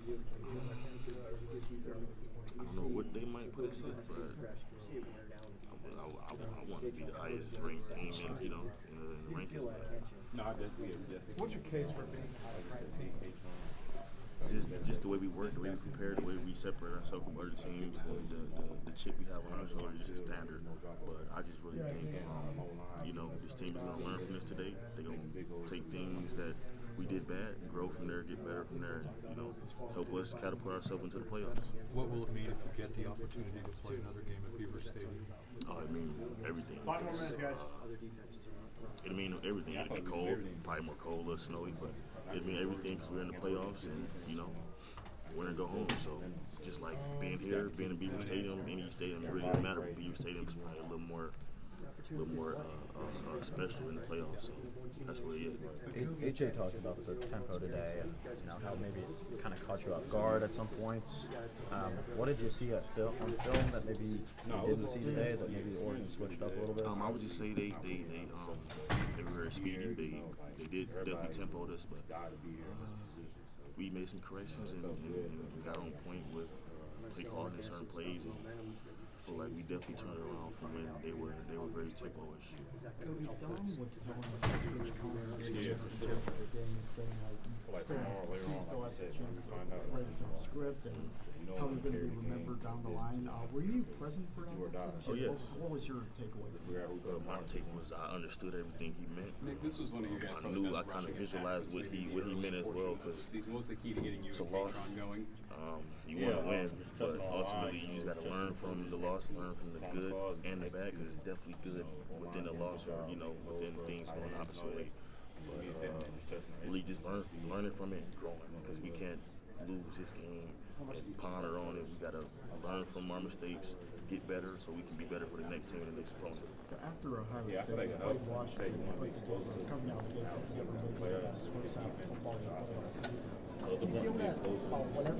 I don't know what they might put us at, but I want to be the highest ranked team in the rankings. No, I definitely. What's your case for being the highest ranked team? Just the way we work, the way we prepare, the way we separate ourselves from other teams, the chip we have on our shoulders is just a standard. But I just really think, this team is going to learn from this today. They're going to take things that we did bad, grow from there, get better from there, help us catapult ourselves into the playoffs. What will it mean if you get the opportunity to play another game at Beaver Stadium? I mean everything. 5 more minutes, guys. It mean everything. It'll be cold, probably more cold or snowy, but it mean everything because we're in the playoffs and we're gonna go home. So just like being here, being in Beaver Stadium, any stadium really doesn't matter. But Beaver Stadium is probably a little more special in the playoffs. So that's what it is. AJ talked about the tempo today and how maybe it's kind of caught you off guard at some points. What did you see on film that maybe you didn't see today that maybe Oregon switched up a little bit? I would just say they were very speedy. They did definitely tempoed us, but we made some corrections and got on point with play calling in certain plays. And I feel like we definitely turned it around from when they were very tempo-ish. Don was telling us that Coach Connor after the game saying still has a chance to write some script and how they're going to be remembered down the line. Were you present for that? Oh, yes. What was your takeaway? My take was I understood everything he meant. Nick, this was one of your guys' I knew I kind of visualized what he meant as well because what's the key to getting you it's a and loss. Patron going? You want to win, but ultimately you just got to learn from the loss, learn from the good and the bad because it's definitely good within the loss or within things going opposite way. But really just learning from it and growing because we can't lose this game and ponder on it. We got to learn from our mistakes, get better so we can be better for the next team and the next opponent. After Ohio State, Washington, coming out of the game, first half of football season. Do you feel that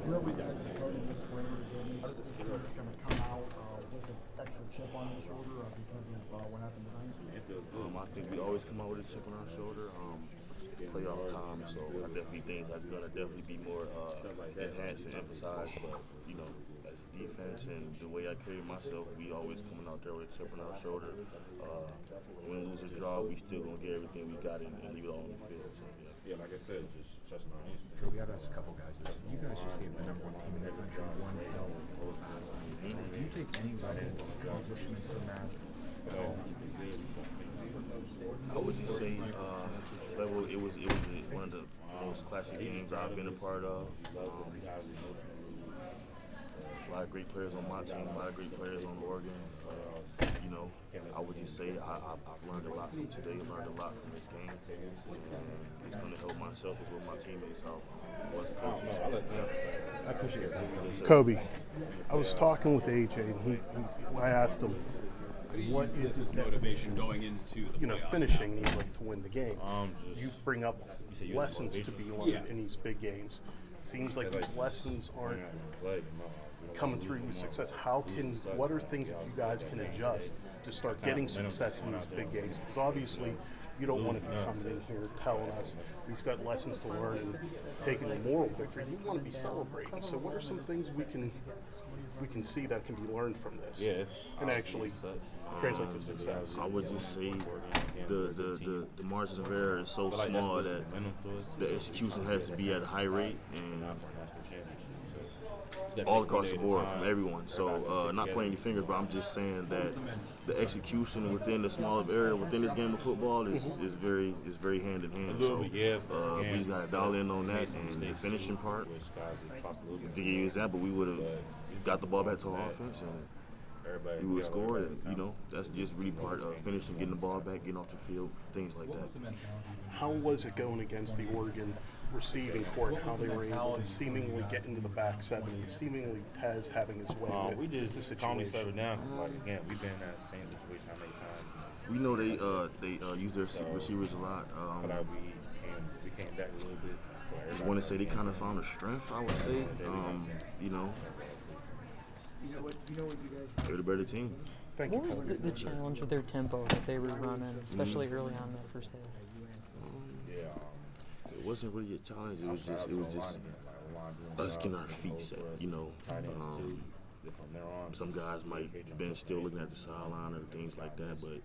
whoever gets the vote in this Raiders game is going to come out with an extra chip on their shoulder because of what happened tonight? I think we always come out with a chip on our shoulder. Playoff time, so I definitely think that's going to definitely be more enhanced and emphasized. But as a defense and the way I carry myself, we always coming out there with a chip on our shoulder. Win, lose, or draw, we still gonna get everything we got and leave it all on the field. So like I said, just trusting our instinct. We got to ask a couple guys. You guys just gave the number one team in the country one L. Do you take any level of accomplishment from that? I would just say it was one of the most classic games I've been a part of. A lot of great players on my team, a lot of great players on Oregon. I would just say I've learned a lot from today, learned a lot from this game. It's going to help myself as well my teammates out. I appreciate that. Kobe, I was talking with AJ, and I asked him, what is it that, motivation going into the playoffs? finishing you like to win the game? You bring up lessons to be learned in these big games. Seems like these lessons aren't coming through with success. What are things that you guys can adjust to start getting success in these big games? Because obviously you don't want to be coming in here telling us we've got lessons to learn and taking a moral victory. You want to be celebrating. So what are some things we can see that can be learned from this and actually translate to success? I would just say the margins of error is so small that the execution has to be at a high rate and all across the board from everyone. So not pointing any fingers, but I'm just saying that the execution within the small area within this game of football is very hand in hand. So we just got to dial in on that and the finishing part. To give you an example, we would have got the ball back to our offense and we would score. And that's just really part of finishing, getting the ball back, getting off the field, things like that. How was it going against the Oregon receiving court? How they were able to seemingly get into the back seven, and seemingly Taz having his way with the situation? Calmly settled down. Like again, we've been in that same situation how many times? We know they use their receivers a lot. We came back a little bit. I want to say they kind of found a strength. I would say, they're the better team. Thank you. What was the challenge with their tempo that they were running, especially early on that first half? It wasn't really a challenge. It was just us getting our feet set. You know, some guys might been still looking at the sideline or things like that, but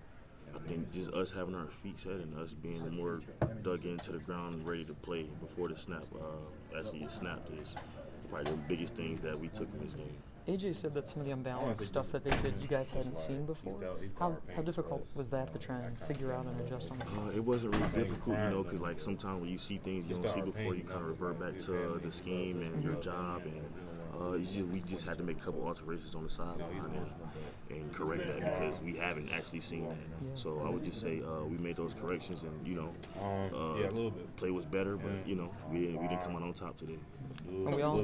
I think just us having our feet set and us being more dug into the ground and ready to play before the snap actually is snapped is probably the biggest things that we took from this game. AJ said that some of the unbalanced stuff that you guys hadn't seen before. How difficult was that to try and figure out and adjust on? It wasn't really difficult, you know, because like sometimes when you see things you don't see before, you kind of revert back to the scheme and your job, and we just had to make a couple alterations on the sideline and correct that because we haven't actually seen that. Yeah. So I would just say we made those corrections, and you know, play was better, but you know we didn't come out on top today. And we all